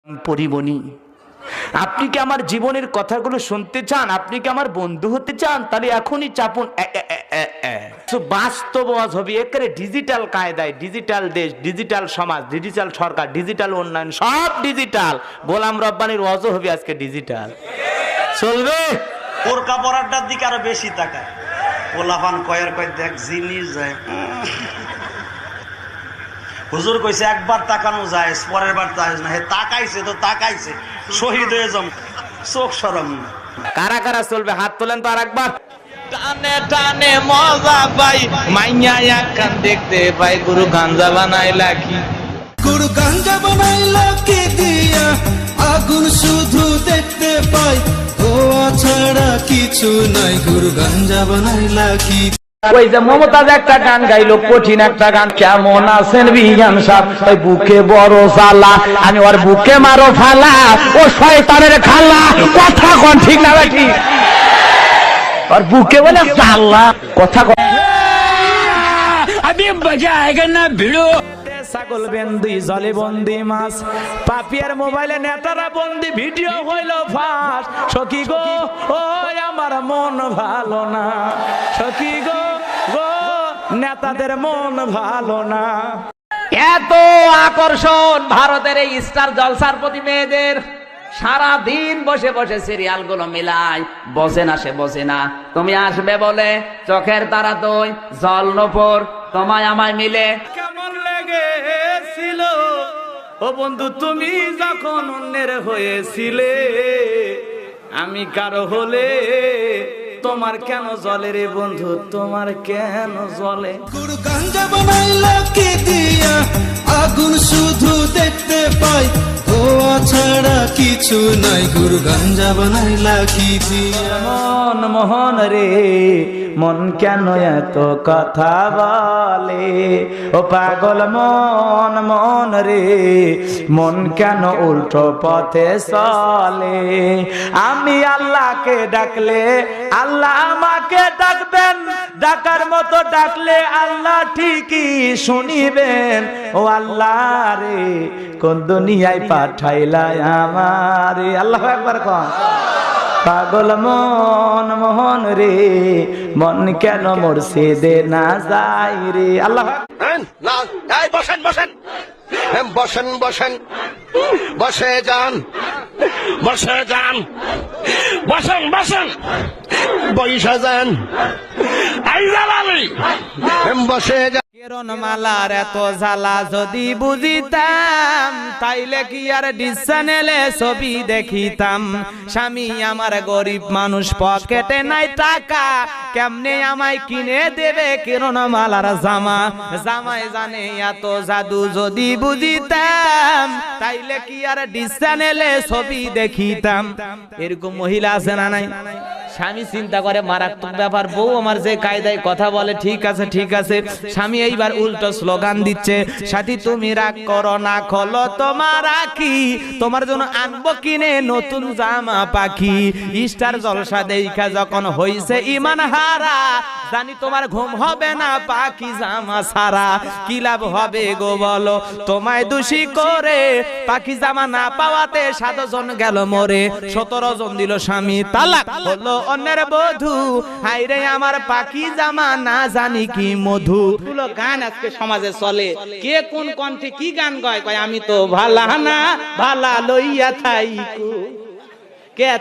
পরিমণি, আপনি কি আমার জীবনের কথাগুলো শুনতে চান? আপনি কি আমার বন্ধু হতে চান? তাহলে এখনই চাপুন। বাস্তব ওয়াজ হবে একেবারে ডিজিটাল কায়দায়। ডিজিটাল দেশ, ডিজিটাল সমাজ, ডিজিটাল সরকার, ডিজিটাল উন্নয়ন, সব ডিজিটাল। গোলাম রব্বানির ওয়াজও হবে আজকে ডিজিটাল। চলবে? বোরকা পরাটার দিকে আরো বেশি তাকায়। পোলাপান কয়ের কয় দেখ জিনিস যায়। হুজুর কইছে একবার তাকানো যায়, পরের বার যায় না। হে তাকাইছে তো তাকাইছে, শহীদ হয়ে যাম। চোখ সরম না। কারা কারা চলবে হাত তোলেন তো আরেকবার। টানে টানে মজা পাই, মাইয়া একখান দেখতে পাই। গুরু গাঞ্জা বানাইলা কি? গুরু গাঞ্জা বানাইলা কি দিয়া? আগুন শুধু দেখতে পাই, ধোয়া ছাড়া কিছু নাই। গুরু গাঞ্জা বানাইলা কি? ওই যে মমতাজ একটা গান গাইলো, কঠিন একটা গান। কেমন আছেন বিজ্ঞান সাহেব? ওই বুকে বড় জ্বালা, আমি ওর বুকে মারো ফালা। ও শয়তানের খালা, কথা কোন ঠিক না ঠিক? और बुके बोले साला কথা अभी मजा आएगा ना भिड़ो। ছাগল বন্দি, জলে বন্দি মাছ, পাপিয়ার মোবাইলে নেতারা বন্দি, ভিডিও হইল ফাঁস। সখী গো ও আমার মন ভালো না, সখী গো গো নেতাদের মন ভালো না। এত আকর্ষণ ভারতের এই স্টার জলসার প্রতি মেয়েদের। সারা দিন বসে বসে সিরিয়াল গুলো মিলাই, বসে না সে বসে না। তুমি আসবে বলে চোখের তারা তুই জল নপুর, তোমায় আমায় মিলে কেমন লেগেছিল ও বন্ধু তুমি যখন অন্যের হয়েছিলে? আমি কারো হলে তোমার কেন জলে রে বন্ধু, তোমার কেন জলে? গুরু গাঞ্জা বানাইলা কি দিয়া? আগুন শুধু দেখতে পাই, ধোয়া ছাড়া কিছু নাই। গুরু গাঞ্জা বানাইলা কি দিয়া? মন মোহন রে মন কেন এত কথা বলে? ও পাগল মন মন রে মন কেন উল্টো পথে চলে? আমি আল্লাহকে ডাকলে আল্লাহ আমাকে ডাকবেন, ডাকার মতো ডাকলে আল্লাহ ঠিকই শুনিবেন। ও আল্লাহ রে কোন দুনিয়ায় পাঠাইলা আমারে? আল্লাহু আকবার কোন। পাগল মন মোহন রে মন কেন মুর্শিদে না যায় রে? আল্লাহ বসেন বসেন বসেন বসেন বসে যান, বসে যান, বসেন বসেন, বসে যান। আই জালালি বসে যান। মালার এত জ্বালা যদি বুঝিতাম, তাইলে কি আর ডিস চ্যানেলে ছবি দেখিতাম। স্বামী আমার গরিব মানুষ, পকেটে নাই টাকা, কেমনে আমায় কিনে দেবে কিরণ মালার জামা? জামাই জানে এত জাদু যদি বুঝিতাম, তাইলে কি আর ডিস চ্যানেলে ছবি দেখিতাম। এরকম মহিলা আছে না নাই? স্বামী চিন্তা করে মারাত্মক ব্যাপার, বউ আমার যে কায়দায় কথা বলে ঠিক আছে ঠিক আছে। স্বামী এইবার উল্টো স্লোগান দিচ্ছে, সাথী তুমি রাগ করো না, খোলো তোমার আঁখি, তোমার জন্য আনবো কিনে নতুন জামা পাখি। স্টার জলসা দেখা যখন হইছে ইমান হারা, জানি তোমার ঘুম হবে না পাখি জামা সারা। কি লাভ হবে গো বলো তোমায় দোষী করে? পাখি জামা না পাওয়াতে 7 জন গেল মরে, 17 জন দিল স্বামী তালাক, হলো অন্যের বধূ। হাইরে আমার পাখি জামা না জানি কি মধু। গান আজকে সমাজে চলে, কে কোন কণ্ঠে কি গান গায়? আমি তো ভালা না ভালা লইয়া থাইকু। কে